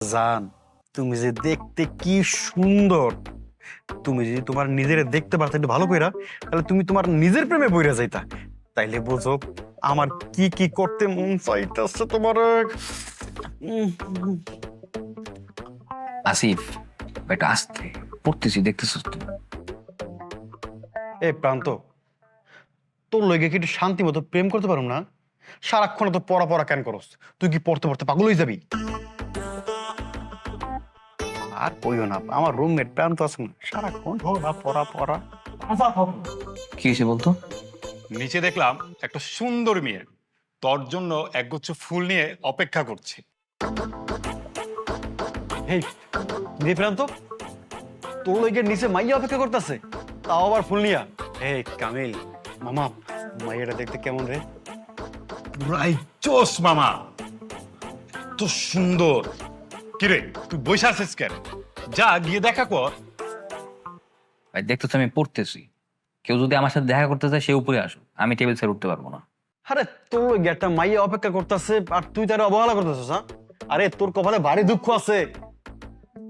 জান, তুমি যে দেখতে কি সুন্দর, তুমি যদি তোমার নিজের দেখতে পারতে একটু ভালো কইরা, তাহলে তুমি তোমার নিজের প্রেমে পইরা যাইতা। তাইলে বুঝো আমার কি কি করতে মন চাইতেছে তোমার। আসিফ, এটা আসতে পড়তেছি, দেখতেছিস তো? এ প্রান্ত, তোর লইগে কি একটু শান্তি মতো প্রেম করতে পারুম না? সারাক্ষণ তো পড়া পড়া কেন করস? তুই কি পড়তে পড়তে পাগল হয়ে যাবি? আর কইও না, আমার রুমমেট প্রান্ত আছে না, সারাক্ষণ পড়া পড়া পড়া। কি হয়েছে বলতো? নিচে দেখলাম একটা সুন্দর মেয়ে তোর জন্য একগুচ্ছ ফুল নিয়ে অপেক্ষা করছে। হেই রে প্রান্ত, তোর লইগে নিচে মাইয়া অপেক্ষা করতেছে, তাও আবার ফুল নিয়া। হে কামিল মামা, মাইয়াটা দেখতে কেমন রে? পুরাই চোস মামা, তো সুন্দর। কিরে তুই বসে আছিস কেন? যা গিয়ে দেখা কর। ভাই দেখতেছ আমি পড়তেছি, কেউ যদি আমার সাথে দেখা করতে চায় সে উপরে আসুক, আমি টেবিল ছেড়ে উঠতে পারবো না। আরে তোর লইগে একটা মাইয়া অপেক্ষা করতেছে আর তুই তার অবহেলা করতেছিস? হ্যাঁ, আরে তোর কপালে ভারী দুঃখ আছে।